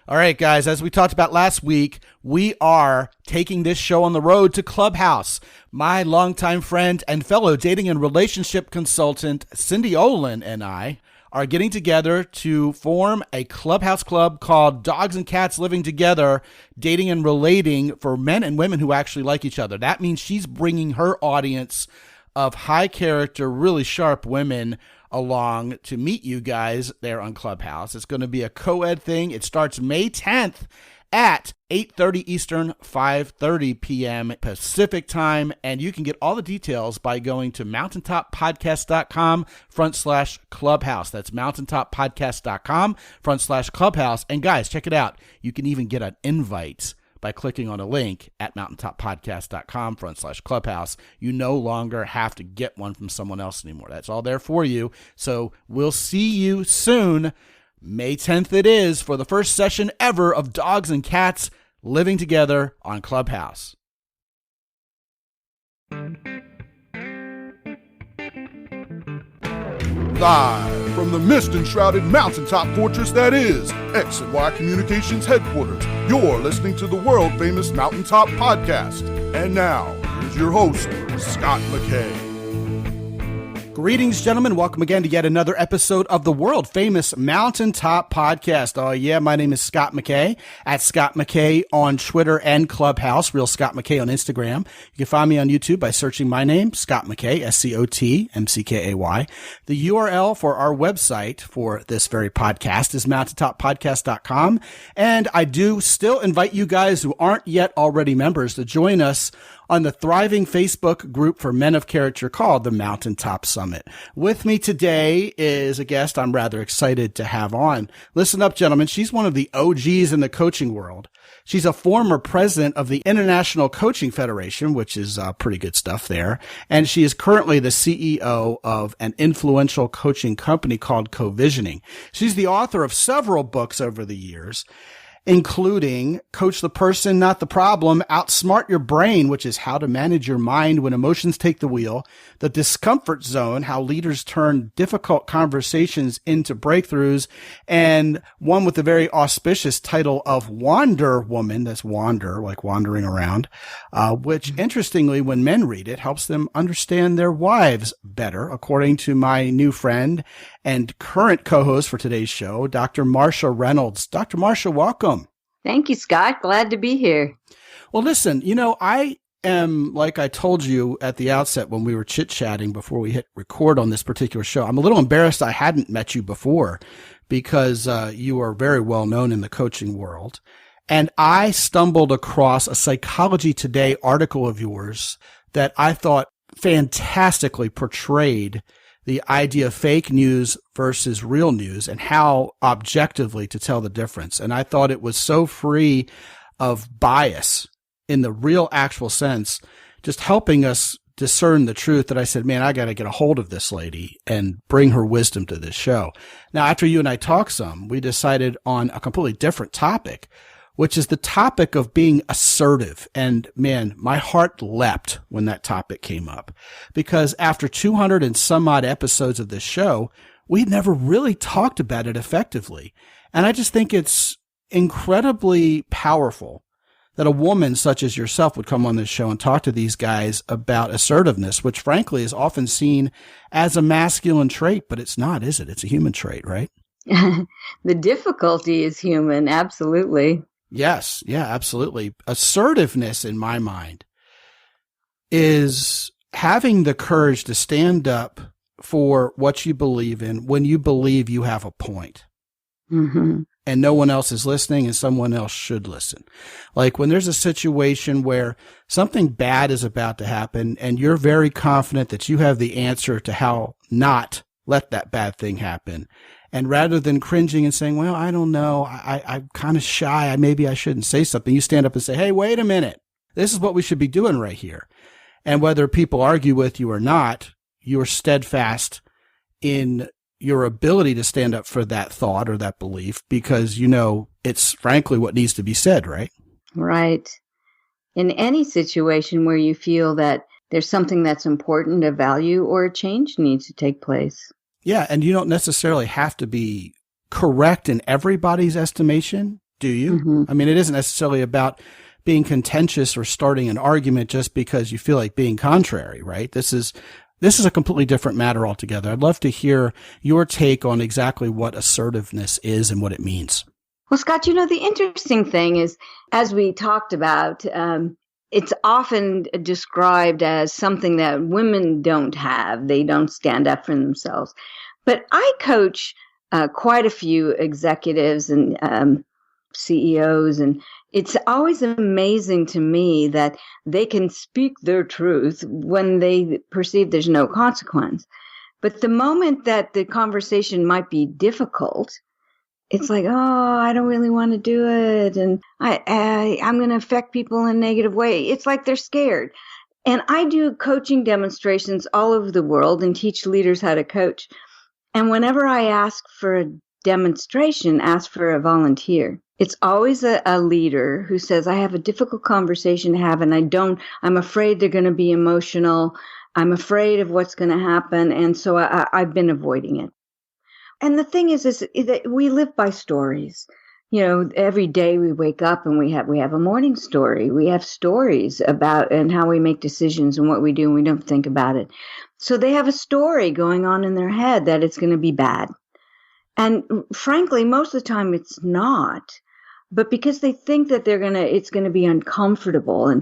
All right, guys, as we talked about last week, we are taking this show on the road to Clubhouse. My longtime friend and fellow dating and relationship consultant, Cindy Olin, and I are getting together to form a Clubhouse club called Dogs and Cats Living Together, Dating and Relating for men and women who actually like each other. That means she's bringing her audience of high character, really sharp women along to meet you guys there on Clubhouse. It's going to be a co-ed thing. It starts May 10th at 8:30 Eastern, 5:30 p.m. Pacific time. And you can get all the details by going to mountaintoppodcast.com/clubhouse. That's mountaintoppodcast.com/clubhouse. And guys, check it out. You can even get an invite by clicking on a link at mountaintoppodcast.com/clubhouse. You no longer have to get one from someone else anymore. That's all there for you. So we'll see you soon. May 10th it is for the first session ever of Dogs and Cats Living Together on Clubhouse. Live from the mist-enshrouded mountaintop fortress that is X and Y Communications headquarters, you're listening to the world-famous Mountaintop Podcast. And now, here's your host, Scot McKay. Greetings, gentlemen. Welcome again to yet another episode of the world-famous Mountaintop Podcast. Oh, yeah, my name is Scot McKay, at Scot McKay on Twitter and Clubhouse, Real Scot McKay on Instagram. You can find me on YouTube by searching my name, Scot McKay, ScotMckay. The URL for our website for this very podcast is mountaintoppodcast.com. And I do still invite you guys who aren't yet already members to join us on the thriving Facebook group for men of character called the Mountaintop Summit. With me today is a guest I'm rather excited to have on. Listen up, gentlemen. She's one of the OGs in the coaching world. She's a former president of the International Coaching Federation, which is pretty good stuff there. And she is currently the CEO of an influential coaching company called Covisioning. She's the author of several books over the years, including Coach the Person, Not the Problem, Outsmart Your Brain, which is how to manage your mind when emotions take the wheel, The Discomfort Zone, how leaders turn difficult conversations into breakthroughs, and one with the very auspicious title of Wander Woman, that's wander, like wandering around, which interestingly, when men read it, helps them understand their wives better, according to my new friend and current co-host for today's show, Dr. Marcia Reynolds. Dr. Marcia, welcome. Thank you, Scott. Glad to be here. Well, listen, I am, like I told you at the outset when we were chit-chatting before we hit record on this particular show, I'm a little embarrassed I hadn't met you before because you are very well known in the coaching world. And I stumbled across a Psychology Today article of yours that I thought fantastically portrayed the idea of fake news versus real news and how objectively to tell the difference. And I thought it was so free of bias in the real actual sense, just helping us discern the truth, that I said, man, I got to get a hold of this lady and bring her wisdom to this show. Now, after you and I talked some, we decided on a completely different topic, which is the topic of being assertive. And man, my heart leapt when that topic came up, because after 200 and some odd episodes of this show, we'd never really talked about it effectively. And I just think it's incredibly powerful that a woman such as yourself would come on this show and talk to these guys about assertiveness, which frankly is often seen as a masculine trait, but it's not, is it? It's a human trait, right? The difficulty is human, absolutely. Yes. Yeah, absolutely. Assertiveness, in my mind, is having the courage to stand up for what you believe in when you believe you have a point. Mm-hmm. And no one else is listening and someone else should listen. Like when there's a situation where something bad is about to happen and you're very confident that you have the answer to how not let that bad thing happen. And rather than cringing and saying, well, I don't know, I'm kind of shy, maybe I shouldn't say something, you stand up and say, hey, wait a minute. This is what we should be doing right here. And whether people argue with you or not, you're steadfast in your ability to stand up for that thought or that belief because you know it's frankly what needs to be said, right? Right. In any situation where you feel that there's something that's important, a value, or a change needs to take place. Yeah, and you don't necessarily have to be correct in everybody's estimation. do you? Mm-hmm. I mean, it isn't necessarily about being contentious or starting an argument just because you feel like being contrary, right? This is a completely different matter altogether. I'd love to hear your take on exactly what assertiveness is and what it means. Well, Scott, the interesting thing is, as we talked about, it's often described as something that women don't have. They don't stand up for themselves. But I coach quite a few executives and CEOs, and it's always amazing to me that they can speak their truth when they perceive there's no consequence. But the moment that the conversation might be difficult, it's like, oh, I don't really want to do it, and I'm going to affect people in a negative way. It's like they're scared. And I do coaching demonstrations all over the world and teach leaders how to coach. And whenever I ask for a demonstration, ask for a volunteer, it's always a leader who says, I have a difficult conversation to have, and I'm afraid they're going to be emotional. I'm afraid of what's going to happen. And so I've been avoiding it. And the thing is that we live by stories. Every day we wake up and we have a morning story. We have stories about and how we make decisions and what we do, and we don't think about it. So they have a story going on in their head that it's going to be bad. And frankly, most of the time it's not. But because they think that it's going to be uncomfortable,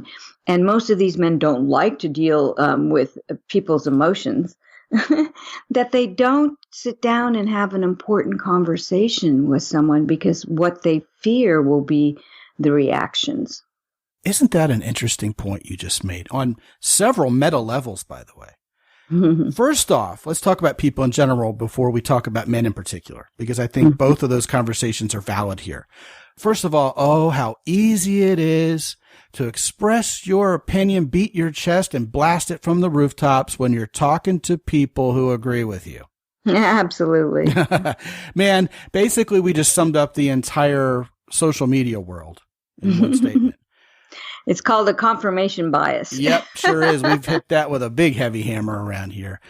and most of these men don't like to deal with people's emotions, that they don't sit down and have an important conversation with someone because what they fear will be the reactions. Isn't that an interesting point you just made on several meta levels, by the way? First off, let's talk about people in general before we talk about men in particular, because I think both of those conversations are valid here. First of all, oh, how easy it is to express your opinion, beat your chest, and blast it from the rooftops when you're talking to people who agree with you. Yeah, absolutely. Man, basically we just summed up the entire social media world in one statement. It's called a confirmation bias. Yep, sure is. We've hit that with a big heavy hammer around here.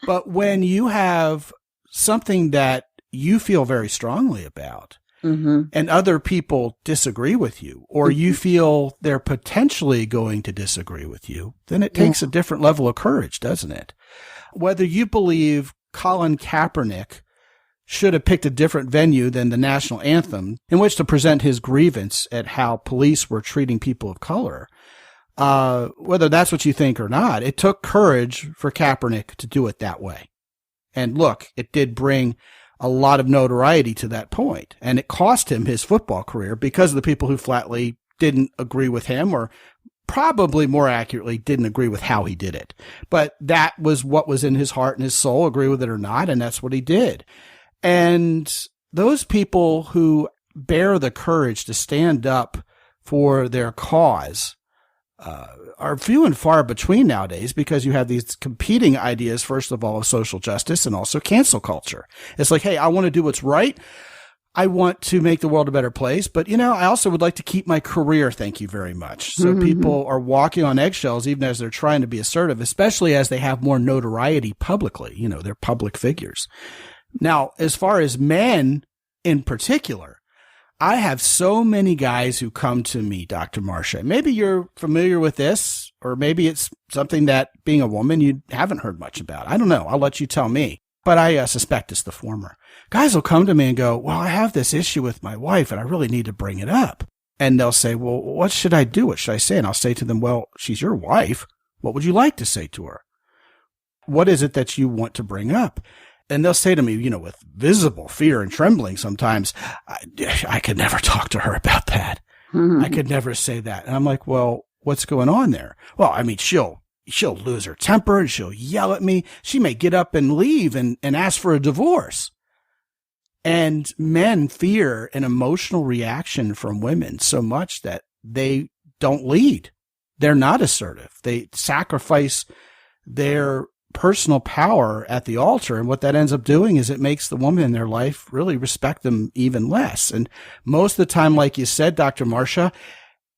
But when you have something that you feel very strongly about, and other people disagree with you, or you feel they're potentially going to disagree with you, then it takes a different level of courage, doesn't it? Whether you believe Colin Kaepernick should have picked a different venue than the national anthem in which to present his grievance at how police were treating people of color, whether that's what you think or not, it took courage for Kaepernick to do it that way. And look, it did bring a lot of notoriety to that point, and it cost him his football career because of the people who flatly didn't agree with him, or probably more accurately didn't agree with how he did it. But that was what was in his heart and his soul, agree with it or not, and that's what he did. And those people who bear the courage to stand up for their cause are few and far between nowadays, because you have these competing ideas, first of all, of social justice and also cancel culture. It's like, hey, I want to do what's right. I want to make the world a better place, but I also would like to keep my career. Thank you very much. So people are walking on eggshells even as they're trying to be assertive, especially as they have more notoriety publicly. They're public figures. Now, as far as men in particular, I have so many guys who come to me, Dr. Marcia. Maybe you're familiar with this, or maybe it's something that, being a woman, you haven't heard much about. I don't know. I'll let you tell me. But I suspect it's the former. Guys will come to me and go, well, I have this issue with my wife, and I really need to bring it up. And they'll say, well, what should I do? What should I say? And I'll say to them, well, she's your wife. What would you like to say to her? What is it that you want to bring up? And they'll say to me, with visible fear and trembling sometimes, I could never talk to her about that. I could never say that. And I'm like, well, what's going on there? Well, I mean, she'll lose her temper and she'll yell at me. She may get up and leave and ask for a divorce. And men fear an emotional reaction from women so much that they don't lead. They're not assertive. They sacrifice their personal power at the altar. And what that ends up doing is it makes the woman in their life really respect them even less. And most of the time, like you said, Dr. Marcia,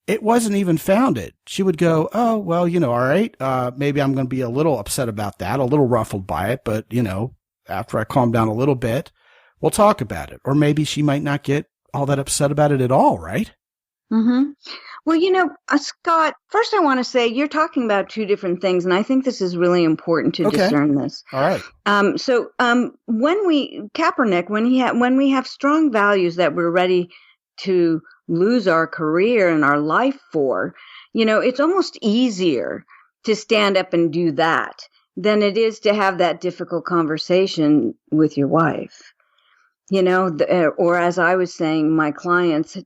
it wasn't even founded. She would go, oh, well, all right, maybe I'm going to be a little upset about that, a little ruffled by it. But, after I calm down a little bit, we'll talk about it. Or maybe she might not get all that upset about it at all, right? Mm-hmm. Well, Scott, first I want to say you're talking about two different things, and I think this is really important to discern this. All right. When we have strong values that we're ready to lose our career and our life for, it's almost easier to stand up and do that than it is to have that difficult conversation with your wife. Or as I was saying, my clients,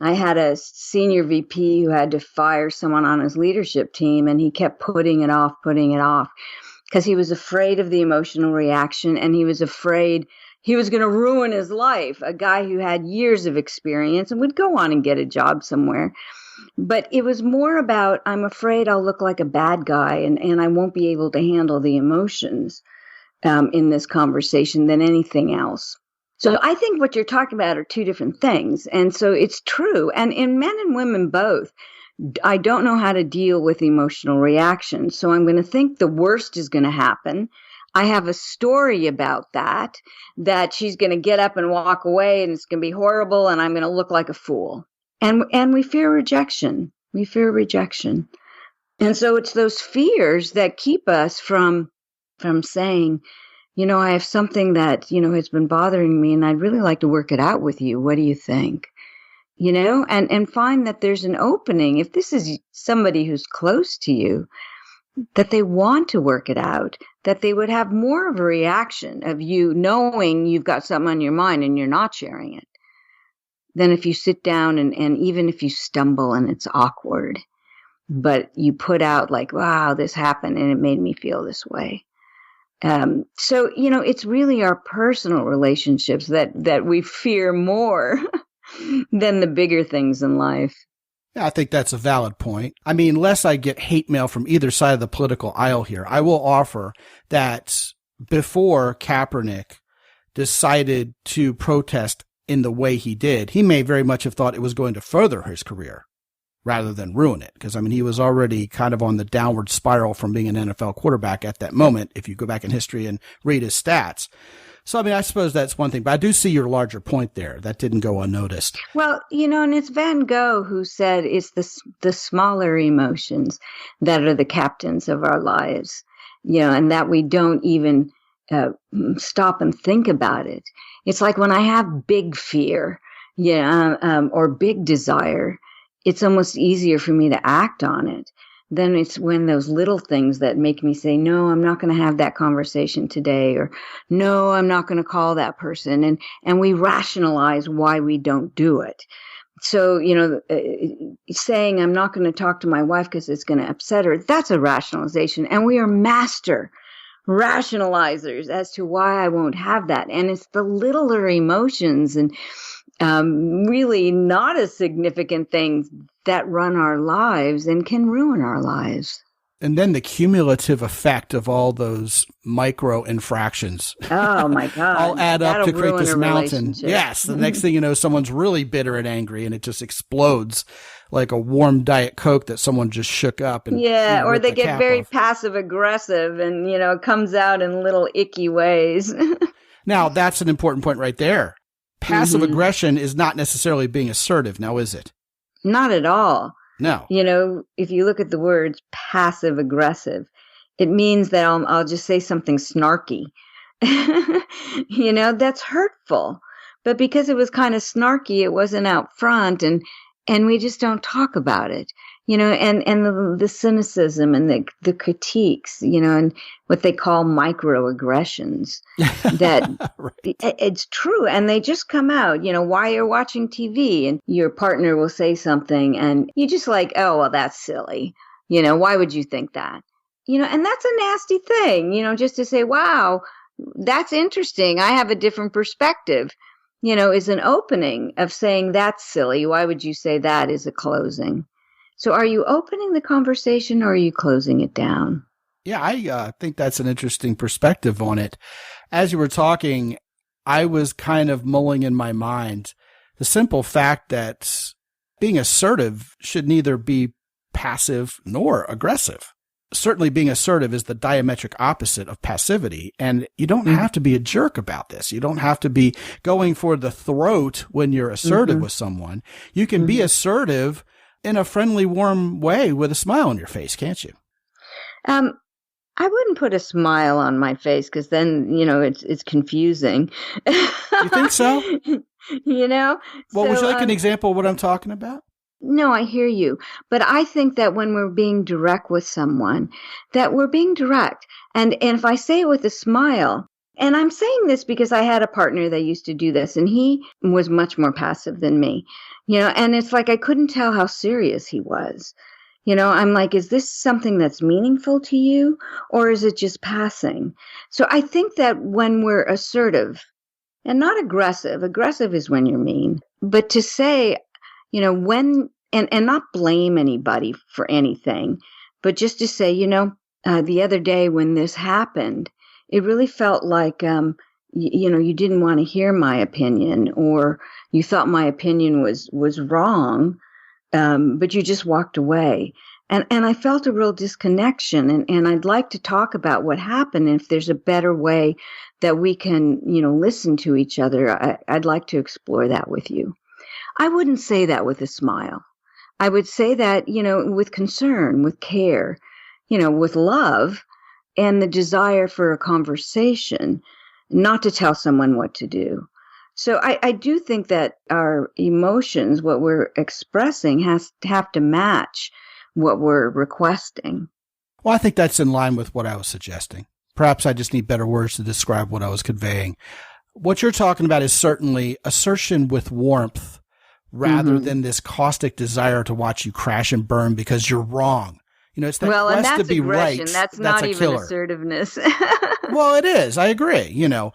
I had a senior VP who had to fire someone on his leadership team, and he kept putting it off, because he was afraid of the emotional reaction, and he was afraid he was going to ruin his life, a guy who had years of experience and would go on and get a job somewhere. But it was more about, I'm afraid I'll look like a bad guy, and I won't be able to handle the emotions in this conversation than anything else. So I think what you're talking about are two different things. And so it's true. And in men and women both, I don't know how to deal with emotional reactions. So I'm going to think the worst is going to happen. I have a story about that she's going to get up and walk away, and it's going to be horrible, and I'm going to look like a fool. And we fear rejection. And so it's those fears that keep us from saying, I have something that, has been bothering me, and I'd really like to work it out with you. What do you think? And find that there's an opening. If this is somebody who's close to you, that they want to work it out, that they would have more of a reaction of you knowing you've got something on your mind and you're not sharing it, than if you sit down and even if you stumble and it's awkward, but you put out like, wow, this happened and it made me feel this way. So, it's really our personal relationships that we fear more than the bigger things in life. Yeah, I think that's a valid point. I mean, lest I get hate mail from either side of the political aisle here, I will offer that before Kaepernick decided to protest in the way he did, he may very much have thought it was going to further his career rather than ruin it. Because, he was already kind of on the downward spiral from being an NFL quarterback at that moment, if you go back in history and read his stats. So, I suppose that's one thing. But I do see your larger point there. That didn't go unnoticed. Well, and it's Van Gogh who said it's the smaller emotions that are the captains of our lives, and that we don't even stop and think about it. It's like when I have big fear, or big desire, it's almost easier for me to act on it than it's when those little things that make me say, no, I'm not going to have that conversation today, or no, I'm not going to call that person. And we rationalize why we don't do it. So, saying I'm not going to talk to my wife because it's going to upset her, that's a rationalization. And we are master rationalizers as to why I won't have that. And it's the littler emotions and really not as significant things that run our lives and can ruin our lives. And then the cumulative effect of all those micro infractions. Oh, my God. all add up to create this mountain. Yes. The next thing you know, someone's really bitter and angry, and it just explodes like a warm Diet Coke that someone just shook up. And, or they get very passive aggressive and, it comes out in little icky ways. Now, that's an important point right there. Passive aggression is not necessarily being assertive, now is it? Not at all. No. If you look at the words passive aggressive, it means that I'll just say something snarky. That's hurtful. But because it was kind of snarky, it wasn't out front, and we just don't talk about it. And the cynicism and the critiques, and what they call microaggressions, that right. It's true. And they just come out, while you're watching TV and your partner will say something and you just like, oh, well, that's silly. Why would you think that? And that's a nasty thing, just to say, wow, that's interesting. I have a different perspective, is an opening of saying that's silly. Why would you say that is a closing? So are you opening the conversation or are you closing it down? Yeah, I think that's an interesting perspective on it. As you were talking, I was kind of mulling in my mind the simple fact that being assertive should neither be passive nor aggressive. certainly being assertive is the diametric opposite of passivity. And you don't have to be a jerk about this. You don't have to be going for the throat when you're assertive with someone. You can be assertive in a friendly, warm way with a smile on your face, can't you? I wouldn't put a smile on my face because then, it's confusing. You think so? Well, would you like an example of what I'm talking about? No, I hear you. But I think that when we're being direct with someone, that we're being direct. And if I say it with a smile, and I'm saying this because I had a partner that used to do this, and he was much more passive than me, and it's like I couldn't tell how serious he was. I'm like, is this something that's meaningful to you, or is it just passing? So I think that when we're assertive and not aggressive is when you're mean, but to say, when, and not blame anybody for anything, but just to say, the other day when this happened, it really felt like, you didn't want to hear my opinion, or you thought my opinion was wrong, but you just walked away. And I felt a real disconnection, and I'd like to talk about what happened. And if there's a better way that we can, listen to each other, I'd like to explore that with you. I wouldn't say that with a smile. I would say that, with concern, with care, with love, and the desire for a conversation, not to tell someone what to do. So I do think that our emotions, what we're expressing, have to match what we're requesting. Well, I think that's in line with what I was suggesting. Perhaps I just need better words to describe what I was conveying. What you're talking about is certainly assertion with warmth rather than this caustic desire to watch you crash and burn because you're wrong. It's that quest to be aggression. right. That's not even killer. Assertiveness. Well, it is. I agree,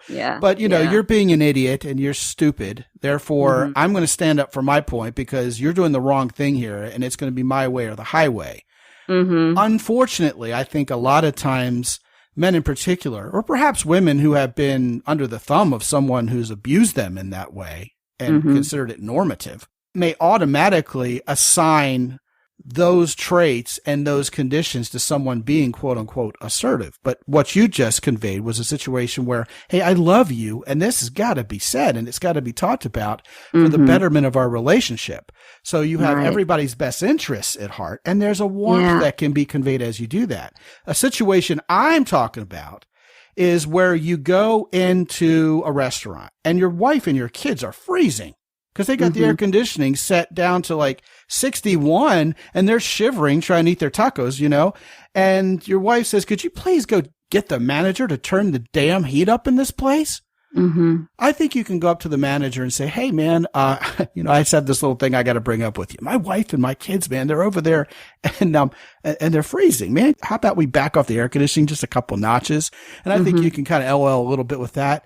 Yeah. But, you're being an idiot and you're stupid. Therefore, I'm going to stand up for my point because you're doing the wrong thing here and it's going to be my way or the highway. Unfortunately, I think a lot of times men in particular, or perhaps women who have been under the thumb of someone who's abused them in that way and considered it normative, may automatically assign those traits and those conditions to someone being quote unquote assertive. But what you just conveyed was a situation where, hey, I love you and this has got to be said and it's got to be talked about for the betterment of our relationship. So you have everybody's best interests at heart and there's a warmth that can be conveyed as you do that. A situation I'm talking about is where you go into a restaurant and your wife and your kids are freezing because they got the air conditioning set down to like 61 and they're shivering trying to eat their tacos, and your wife says, could you please go get the manager to turn the damn heat up in this place? I think you can go up to the manager and say, hey man, I said this little thing I got to bring up with you. My wife and my kids, man, they're over there and they're freezing, man. How about we back off the air conditioning just a couple notches? And I think you can kind of LOL a little bit with that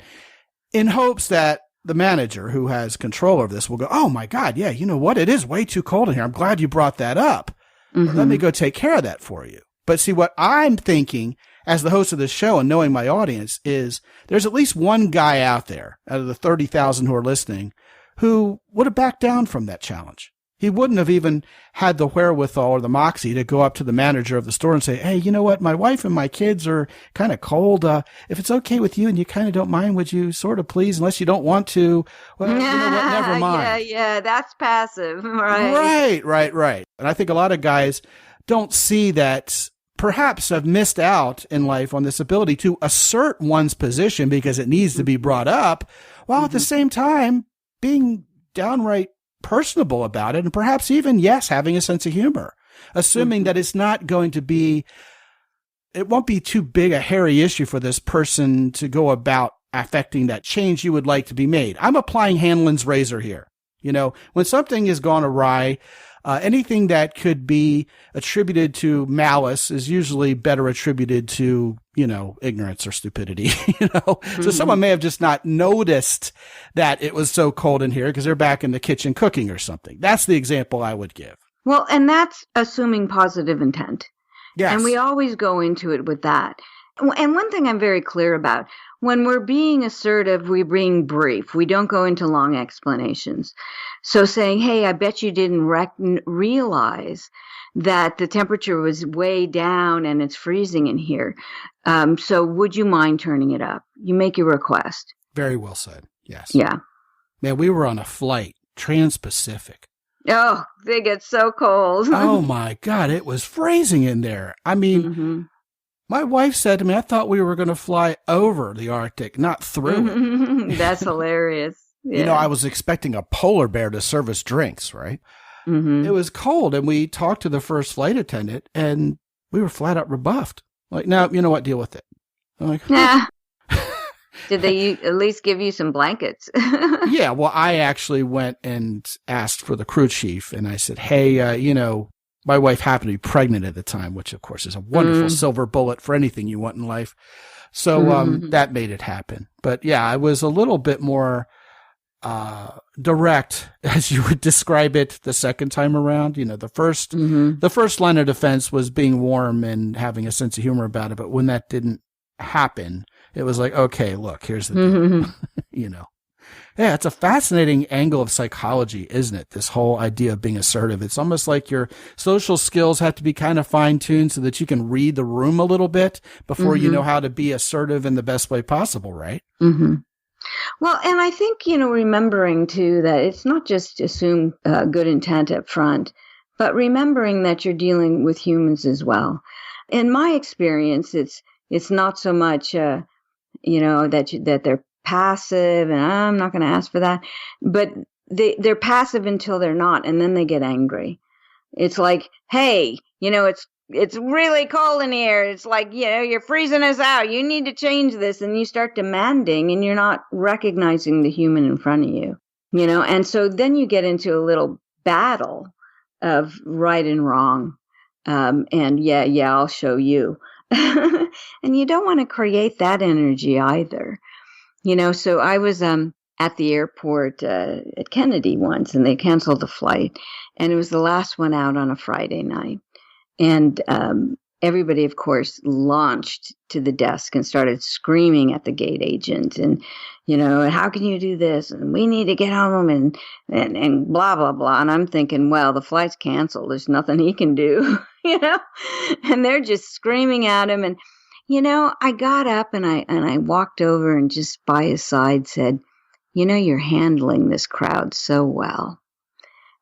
in hopes that the manager who has control of this will go, oh my God, yeah, you know what? It is way too cold in here. I'm glad you brought that up. Let me go take care of that for you. But see, what I'm thinking as the host of this show and knowing my audience is there's at least one guy out there out of the 30,000 who are listening who would have backed down from that challenge. He wouldn't have even had the wherewithal or the moxie to go up to the manager of the store and say, hey, you know what? My wife and my kids are kind of cold. If it's okay with you and you kind of don't mind, would you sort of please, unless you don't want to, well, you know what? Never mind. Yeah. That's passive. Right. Right. And I think a lot of guys don't see that perhaps have missed out in life on this ability to assert one's position because it needs to be brought up while at the same time being downright personable about it, and perhaps even, yes, having a sense of humor, assuming that it's not going to be, it won't be too big a hairy issue for this person to go about affecting that change you would like to be made. I'm applying Hanlon's razor here. When something has gone awry, anything that could be attributed to malice is usually better attributed to, ignorance or stupidity, So someone may have just not noticed that it was so cold in here because they're back in the kitchen cooking or something. That's the example I would give. Well, and that's assuming positive intent. Yes. And we always go into it with that. And one thing I'm very clear about, when we're being assertive, we're being brief. We don't go into long explanations. So saying, hey, I bet you didn't realize that the temperature was way down and it's freezing in here. So would you mind turning it up? You make your request. Very well said. Yes. Yeah. Man, we were on a flight, Trans-Pacific. Oh, they get so cold. Oh my God, it was freezing in there. I mean, my wife said to me, I thought we were going to fly over the Arctic, not through it. That's hilarious. Yeah. You know, I was expecting a polar bear to serve us drinks, right? It was cold, and we talked to the first flight attendant, and we were flat out rebuffed. Like, no, you know what? Deal with it. I'm like, nah. Did they at least give you some blankets? Yeah, well, I actually went and asked for the crew chief, and I said, hey, you know, my wife happened to be pregnant at the time, which, of course, is a wonderful silver bullet for anything you want in life. So that made it happen. But, yeah, I was a little bit more direct, as you would describe it, the second time around. You know, the first line of defense was being warm and having a sense of humor about it. But when that didn't happen, it was like, okay, look, here's the deal. You know, yeah, it's a fascinating angle of psychology, isn't it? This whole idea of being assertive. It's almost like your social skills have to be kind of fine tuned so that you can read the room a little bit before you know how to be assertive in the best way possible, right? Well, and I think, you know, remembering too that it's not just assume good intent up front, but remembering that you're dealing with humans as well. In my experience, it's not so much, you know, that they're passive, and I'm not going to ask for that, but they're passive until they're not, and then they get angry. It's like, hey, you know, it's really cold in here. It's like, you know, you're freezing us out. You need to change this. And you start demanding, and you're not recognizing the human in front of you, you know? And so then you get into a little battle of right and wrong. And yeah, I'll show you. And you don't want to create that energy either. You know, so I was at the airport at Kennedy once, and they canceled the flight. And it was the last one out on a Friday night. And everybody, of course, launched to the desk and started screaming at the gate agent. And, you know, how can you do this? And we need to get home and blah, blah, blah. And I'm thinking, well, the flight's canceled. There's nothing he can do, you know. And they're just screaming at him. And, you know, I got up and I walked over and just by his side said, you know, you're handling this crowd so well.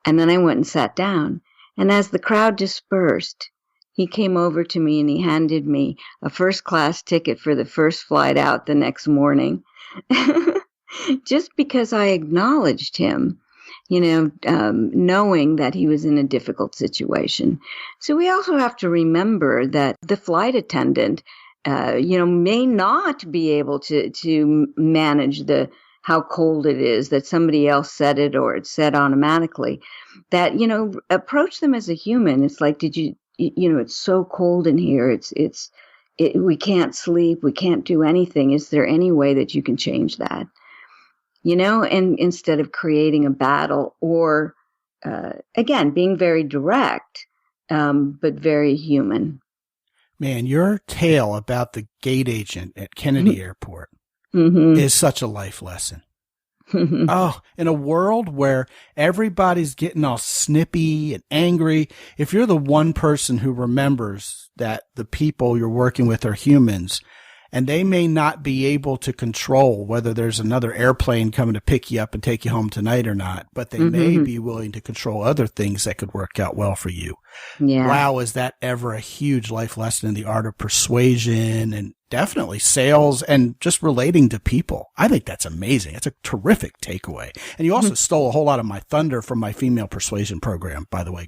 And then I went and sat down. And as the crowd dispersed, he came over to me and he handed me a first-class ticket for the first flight out the next morning. Just because I acknowledged him, you know, knowing that he was in a difficult situation. So we also have to remember that the flight attendant, you know, may not be able to manage how cold it is, that somebody else said it or it's said automatically. That, you know, approach them as a human. It's like, you know, it's so cold in here. We can't sleep. We can't do anything. Is there any way that you can change that? You know, and instead of creating a battle or, again, being very direct, but very human. Man, your tale about the gate agent at Kennedy Airport is such a life lesson. Oh, in a world where everybody's getting all snippy and angry, if you're the one person who remembers that the people you're working with are humans, and they may not be able to control whether there's another airplane coming to pick you up and take you home tonight or not, but they may be willing to control other things that could work out well for you. Yeah. Wow, is that ever a huge life lesson in the art of persuasion and definitely sales and just relating to people. I think that's amazing. It's a terrific takeaway. And you also stole a whole lot of my thunder from my female persuasion program, by the way.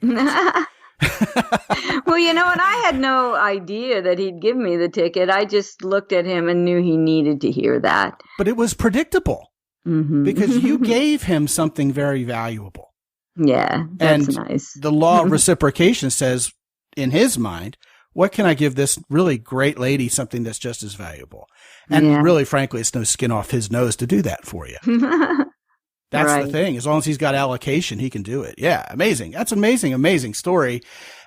Well, you know, and I had no idea that he'd give me the ticket. I just looked at him and knew he needed to hear that. But it was predictable because you gave him something very valuable. Yeah, that's and nice. The law of reciprocation says, in his mind, what can I give this really great lady something that's just as valuable? And really, frankly, it's no skin off his nose to do that for you. That's the thing. As long as he's got allocation, he can do it. Yeah, amazing. That's amazing, amazing story.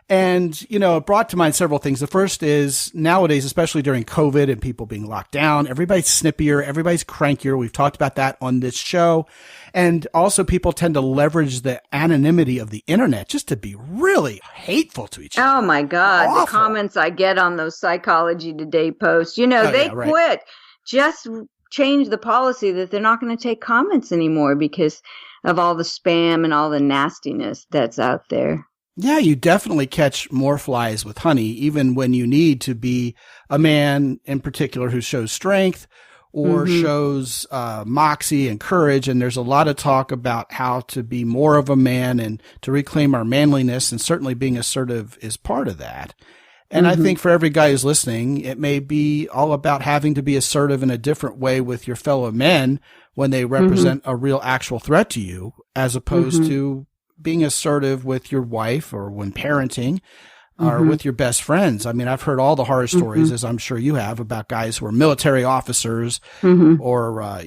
And, it brought to mind several things. The first is nowadays, especially during COVID and people being locked down, everybody's snippier, everybody's crankier. We've talked about that on this show. And also people tend to leverage the anonymity of the internet just to be really hateful to each other. Oh my God. Awful. The comments I get on those Psychology Today posts, they quit. Just change the policy that they're not going to take comments anymore because of all the spam and all the nastiness that's out there. Yeah, you definitely catch more flies with honey, even when you need to be a man in particular who shows strength or shows moxie and courage. And there's a lot of talk about how to be more of a man and to reclaim our manliness. And certainly being assertive is part of that. And I think for every guy who's listening, it may be all about having to be assertive in a different way with your fellow men when they represent a real actual threat to you, as opposed to being assertive with your wife or when parenting or with your best friends. I mean, I've heard all the horror stories, as I'm sure you have, about guys who are military officers or,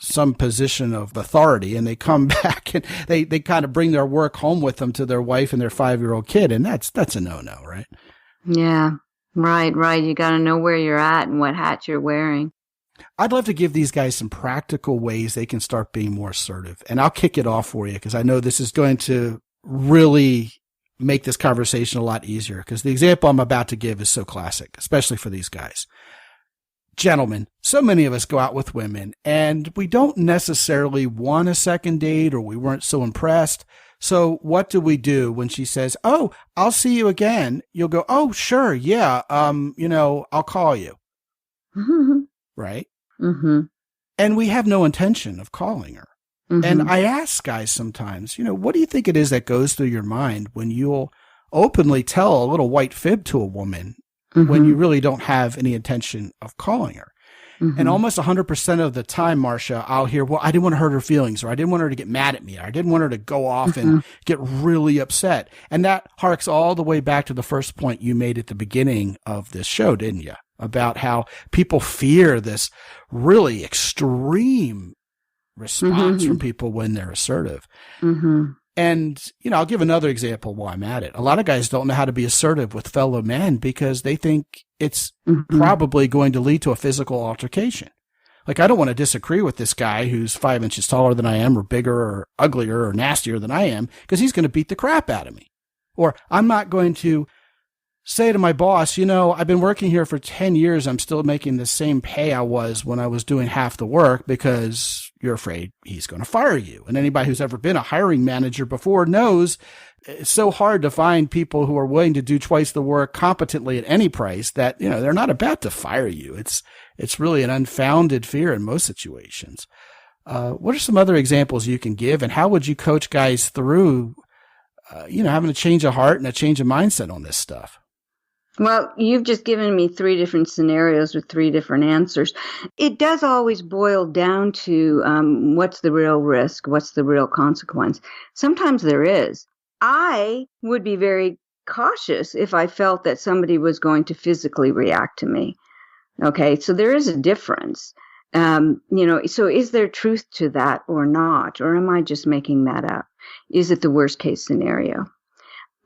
some position of authority, and they come back and they kind of bring their work home with them to their wife and their 5-year-old kid. And that's a no-no, right? Yeah, right. You got to know where you're at and what hat you're wearing. I'd love to give these guys some practical ways they can start being more assertive. And I'll kick it off for you because I know this is going to really make this conversation a lot easier, because the example I'm about to give is so classic, especially for these guys. Gentlemen, so many of us go out with women and we don't necessarily want a second date, or we weren't so impressed. So what do we do when she says, "Oh, I'll see you again"? You'll go, "Oh, sure. Yeah. I'll call you." Right? And we have no intention of calling her. And I ask guys sometimes, what do you think it is that goes through your mind when you'll openly tell a little white fib to a woman when you really don't have any intention of calling her? And almost 100% of the time, Marcia, I'll hear, "Well, I didn't want to hurt her feelings," or "I didn't want her to get mad at me," or "I didn't want her to go off and get really upset." And that harks all the way back to the first point you made at the beginning of this show, didn't you? About how people fear this really extreme response from people when they're assertive. And, I'll give another example while I'm at it. A lot of guys don't know how to be assertive with fellow men because they think it's probably going to lead to a physical altercation. Like, I don't want to disagree with this guy who's 5 inches taller than I am, or bigger or uglier or nastier than I am, because he's going to beat the crap out of me. Or I'm not going to say to my boss, "I've been working here for 10 years. I'm still making the same pay I was when I was doing half the work," because you're afraid he's going to fire you. And anybody who's ever been a hiring manager before knows it's so hard to find people who are willing to do twice the work competently at any price that, they're not about to fire you. It's really an unfounded fear in most situations. What are some other examples you can give, and how would you coach guys through, having a change of heart and a change of mindset on this stuff? Well, you've just given me 3 different scenarios with 3 different answers. It does always boil down to what's the real risk? What's the real consequence? Sometimes there is. I would be very cautious if I felt that somebody was going to physically react to me. Okay, so there is a difference. So is there truth to that or not? Or am I just making that up? Is it the worst case scenario?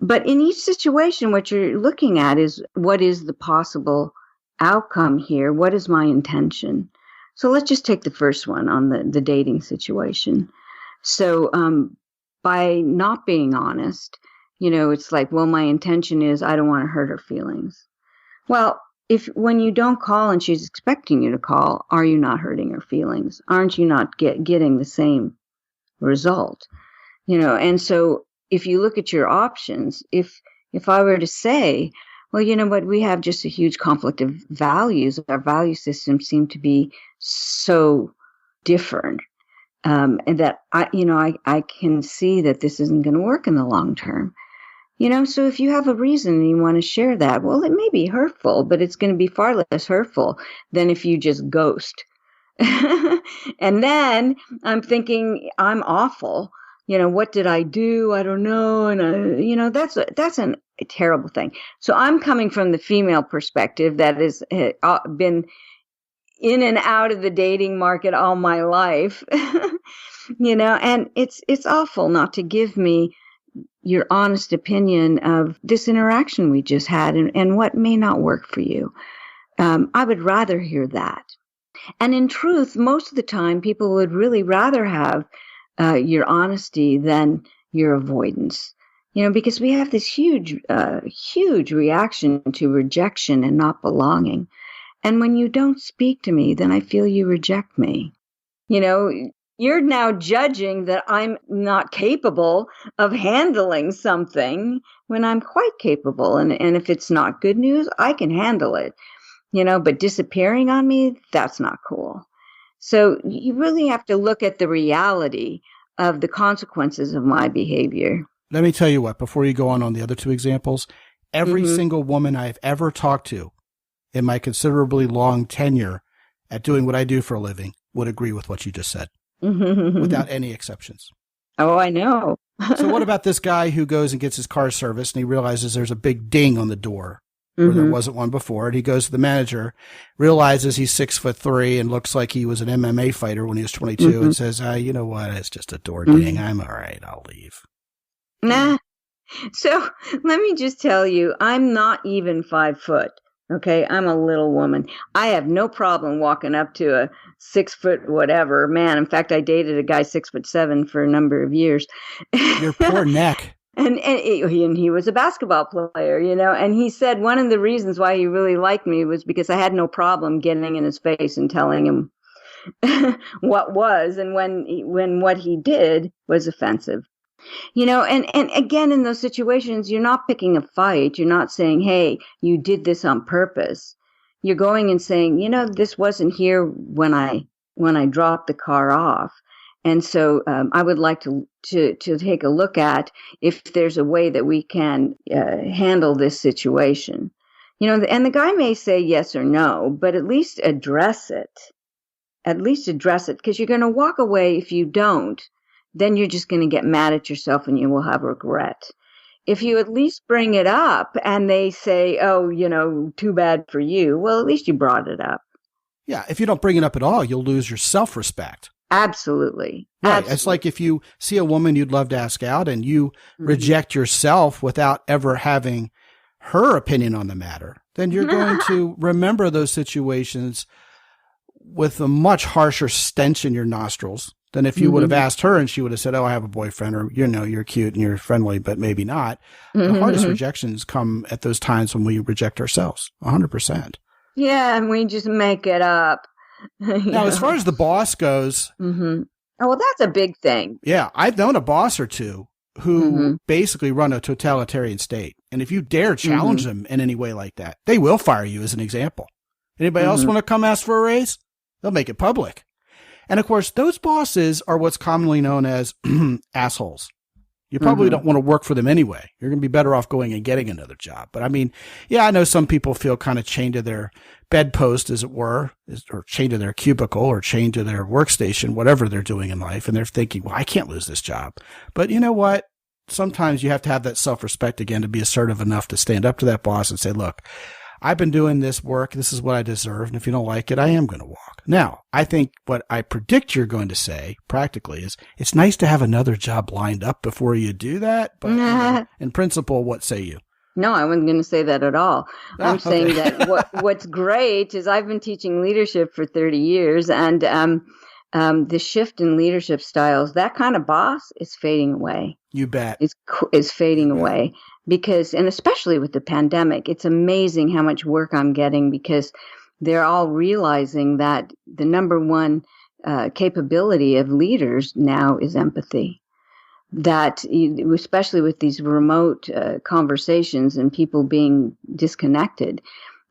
But in each situation, what you're looking at is, what is the possible outcome here? What is my intention? So let's just take the first one on the dating situation. So by not being honest, it's like, well, my intention is I don't want to hurt her feelings. Well, when you don't call and she's expecting you to call, are you not hurting her feelings? Aren't you not getting the same result? And so if you look at your options, if I were to say, well, you know what, we have just a huge conflict of values. Our value systems seem to be so different, and that I can see that this isn't going to work in the long term. So if you have a reason and you want to share that, well, it may be hurtful, but it's going to be far less hurtful than if you just ghost. And then I'm thinking, I'm awful. What did I do? I don't know. And, that's a terrible thing. So I'm coming from the female perspective that has been in and out of the dating market all my life, and it's awful not to give me your honest opinion of this interaction we just had and what may not work for you. I would rather hear that. And in truth, most of the time, people would really rather have your honesty than your avoidance. Because we have this huge reaction to rejection and not belonging. And when you don't speak to me, then I feel you reject me. You're now judging that I'm not capable of handling something when I'm quite capable. And if it's not good news, I can handle it. But disappearing on me, that's not cool. So you really have to look at the reality of the consequences of my behavior. Let me tell you what, before you go on the other two examples, every single woman I've ever talked to in my considerably long tenure at doing what I do for a living would agree with what you just said, without any exceptions. Oh, I know. So what about this guy who goes and gets his car serviced and he realizes there's a big ding on the door where there wasn't one before, and he goes to the manager, realizes he's 6'3" and looks like he was an MMA fighter when he was 22 and says, you know what, it's just a door ding. I'm all right, I'll leave. Nah. So let me just tell you, I'm not even 5 foot. Okay, I'm a little woman. I have no problem walking up to a 6 foot whatever man. In fact, I dated a guy 6'7" for a number of years. Your poor neck. And he was a basketball player, and he said one of the reasons why he really liked me was because I had no problem getting in his face and telling him what was, and when what he did was offensive. And again, in those situations, you're not picking a fight. You're not saying, hey, you did this on purpose. You're going and saying, this wasn't here when I dropped the car off. And so I would like to take a look at if there's a way that we can handle this situation. And the guy may say yes or no, but at least address it. At least address it, because you're going to walk away if you don't. Then you're just going to get mad at yourself and you will have regret. If you at least bring it up and they say, oh, too bad for you, well, at least you brought it up. Yeah, if you don't bring it up at all, you'll lose your self-respect. Absolutely. Right. Absolutely. It's like if you see a woman you'd love to ask out and you reject yourself without ever having her opinion on the matter, then you're going to remember those situations with a much harsher stench in your nostrils than if you would have asked her and she would have said, oh, I have a boyfriend, or, you're cute and you're friendly, but maybe not. The hardest rejections come at those times when we reject ourselves, 100%. Yeah, and we just make it up. Now, as far as the boss goes. Oh, well, that's a big thing. Yeah, I've known a boss or two who basically run a totalitarian state. And if you dare challenge them in any way like that, they will fire you, as an example. Anybody else want to come ask for a raise? They'll make it public. And of course, those bosses are what's commonly known as assholes. You probably don't want to work for them anyway. You're going to be better off going and getting another job. But I mean, yeah, I know some people feel kind of chained to their bedpost, as it were, or chained to their cubicle or chained to their workstation, whatever they're doing in life. And they're thinking, well, I can't lose this job. But you know what? Sometimes you have to have that self-respect again to be assertive enough to stand up to that boss and say, look, I've been doing this work. This is what I deserve. And if you don't like it, I am going to walk. Now, I think what I predict you're going to say practically is it's nice to have another job lined up before you do that. But in principle, what say you? No, I wasn't going to say that at all. I'm saying that what's great is I've been teaching leadership for 30 years, and the shift in leadership styles, that kind of boss is fading away. You bet. Is fading away. Because, and especially with the pandemic, it's amazing how much work I'm getting because they're all realizing that the number one capability of leaders now is empathy. That, especially with these remote conversations and people being disconnected,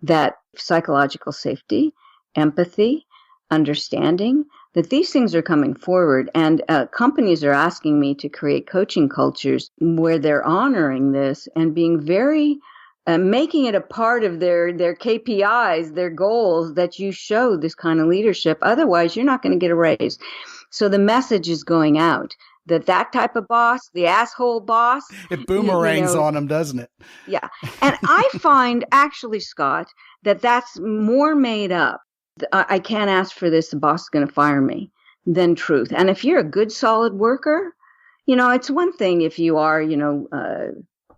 that psychological safety, empathy, understanding, that these things are coming forward, and companies are asking me to create coaching cultures where they're honoring this and being very, making it a part of their KPIs, their goals, that you show this kind of leadership. Otherwise, you're not going to get a raise. So the message is going out that type of boss, the asshole boss, it boomerangs on them, doesn't it? Yeah. And I find actually, Scott, that's more made up. I can't ask for this, the boss is going to fire me, than truth. And if you're a good, solid worker, It's one thing if you are,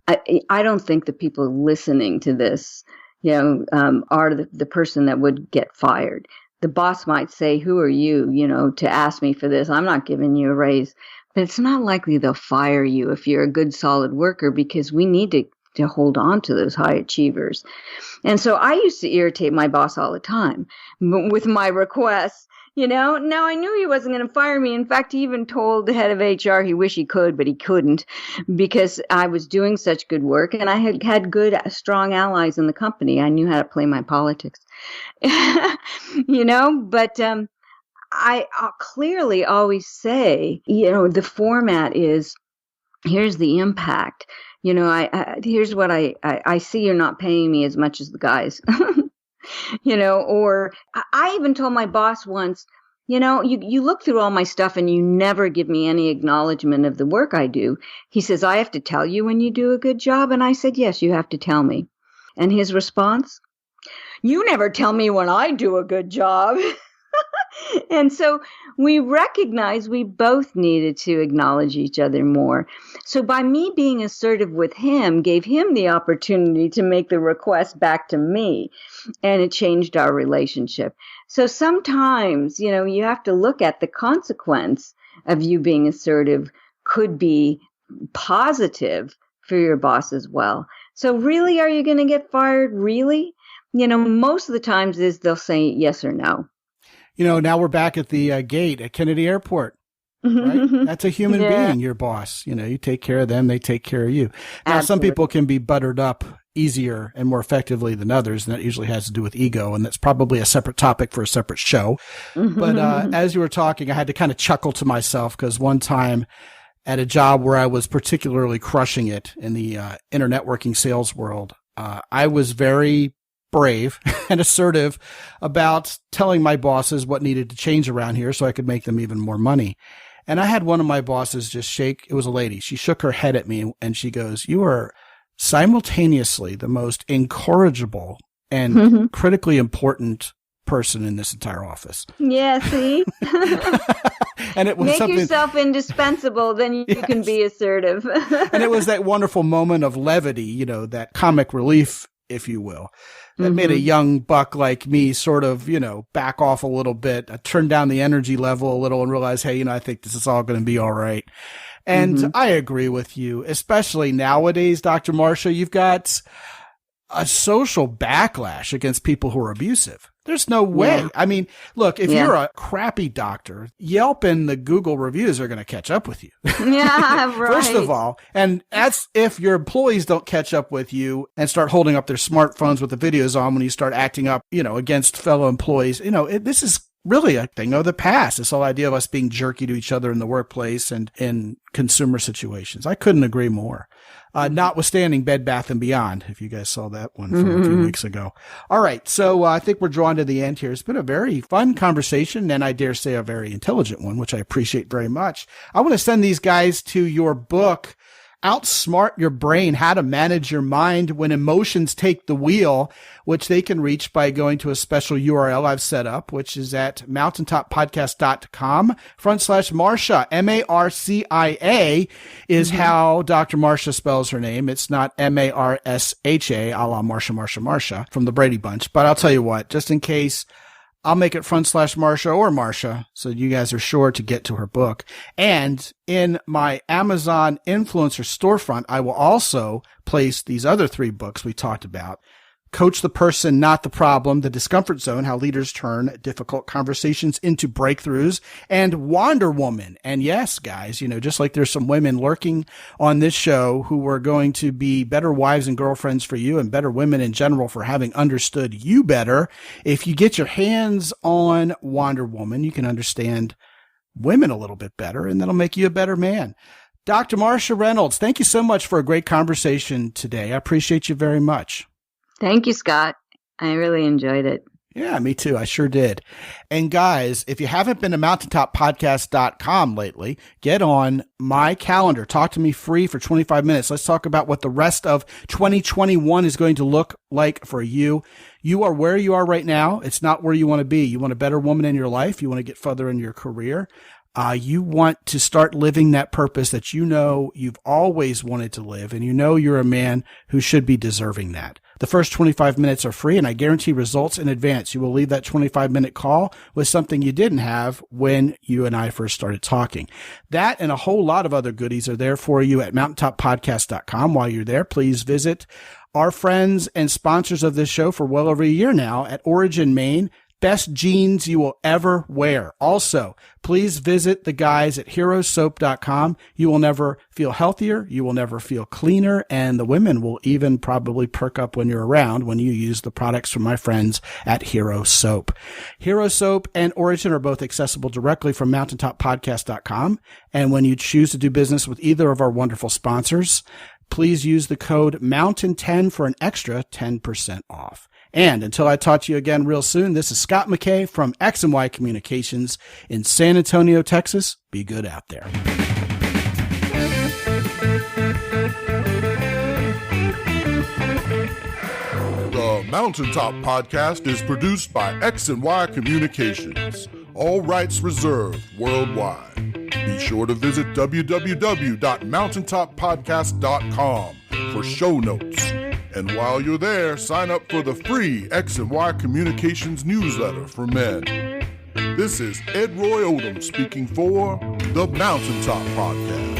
I don't think the people listening to this, are the person that would get fired. The boss might say, who are you, to ask me for this? I'm not giving you a raise. But it's not likely they'll fire you if you're a good, solid worker, because we need to hold on to those high achievers. And so I used to irritate my boss all the time with my requests. Now I knew he wasn't going to fire me. In fact, he even told the head of HR he wished he could, but he couldn't, because I was doing such good work and I had good, strong allies in the company. I knew how to play my politics, but I'll clearly always say, the format is, here's the impact. Here's what I see you're not paying me as much as the guys, or I even told my boss once, you look through all my stuff and you never give me any acknowledgement of the work I do. He says, I have to tell you when you do a good job. And I said, yes, you have to tell me. And his response, you never tell me when I do a good job. And so we recognized we both needed to acknowledge each other more. So by me being assertive with him, gave him the opportunity to make the request back to me, and it changed our relationship. So sometimes, you have to look at the consequence of you being assertive could be positive for your boss as well. So really, are you going to get fired? Really? Most of the times they'll say yes or no. Now we're back at the gate at Kennedy Airport, right? That's a human being, your boss. You take care of them, they take care of you. Now, Absolutely. Some people can be buttered up easier and more effectively than others, and that usually has to do with ego, and that's probably a separate topic for a separate show. But as you were talking, I had to kind of chuckle to myself, because one time at a job where I was particularly crushing it in the internet networking sales world, I was very brave and assertive about telling my bosses what needed to change around here so I could make them even more money. And I had one of my bosses just shake. It was a lady. She shook her head at me and she goes, you are simultaneously the most incorrigible and critically important person in this entire office. Yeah, see? And it was Make something, yourself indispensable, then you yes. can be assertive. And it was that wonderful moment of levity, that comic relief, if you will, that made a young buck like me sort of, back off a little bit. I turned down the energy level a little and realized, hey, I think this is all going to be all right. And I agree with you, especially nowadays, Dr. Marcia, you've got a social backlash against people who are abusive. There's no way. Yeah. I mean, look, if you're a crappy doctor, Yelp and the Google reviews are going to catch up with you. Yeah, right. First of all, and that's if your employees don't catch up with you and start holding up their smartphones with the videos on when you start acting up, against fellow employees. This is really a thing of the past. This whole idea of us being jerky to each other in the workplace and in consumer situations. I couldn't agree more. Notwithstanding Bed Bath & Beyond, if you guys saw that one from a few weeks ago. All right. So I think we're drawing to the end here. It's been a very fun conversation, and I dare say a very intelligent one, which I appreciate very much. I want to send these guys to your book, Outsmart Your Brain, How to Manage Your Mind When Emotions Take the Wheel, which they can reach by going to a special URL I've set up, which is at mountaintoppodcast.com/Marcia. Marcia is how Dr. Marcia spells her name. It's not Marsha, a la Marcia from the Brady Bunch. But I'll tell you what, just in case, I'll make it /Marcia or Marcia, so you guys are sure to get to her book. And in my Amazon influencer storefront, I will also place these other 3 books we talked about. Coach the Person, Not the Problem, The Discomfort Zone, How Leaders Turn Difficult Conversations into Breakthroughs, and Wonder Woman. And yes, guys, just like there's some women lurking on this show who are going to be better wives and girlfriends for you and better women in general for having understood you better. If you get your hands on Wonder Woman, you can understand women a little bit better, and that'll make you a better man. Dr. Marcia Reynolds, thank you so much for a great conversation today. I appreciate you very much. Thank you, Scott. I really enjoyed it. Yeah, me too. I sure did. And guys, if you haven't been to mountaintoppodcast.com lately, get on my calendar. Talk to me free for 25 minutes. Let's talk about what the rest of 2021 is going to look like for you. You are where you are right now. It's not where you want to be. You want a better woman in your life. You want to get further in your career. you want to start living that purpose that you know you've always wanted to live, and you know you're a man who should be deserving that. The first 25 minutes are free, and I guarantee results in advance. You will leave that 25-minute call with something you didn't have when you and I first started talking. That and a whole lot of other goodies are there for you at mountaintoppodcast.com. While you're there, please visit our friends and sponsors of this show for well over a year now at Origin, Maine. Best jeans you will ever wear. Also, please visit the guys at herosoap.com. You will never feel healthier. You will never feel cleaner. And the women will even probably perk up when you're around when you use the products from my friends at Hero Soap. Hero Soap and Origin are both accessible directly from mountaintoppodcast.com. And when you choose to do business with either of our wonderful sponsors, please use the code MOUNTAIN10 for an extra 10% off. And until I talk to you again real soon, this is Scot McKay from X&Y Communications in San Antonio, Texas. Be good out there. The Mountaintop Podcast is produced by X&Y Communications. All rights reserved worldwide. Be sure to visit www.mountaintoppodcast.com for show notes. And while you're there, sign up for the free X&Y Communications newsletter for men. This is Ed Roy Odom speaking for the Mountaintop Podcast.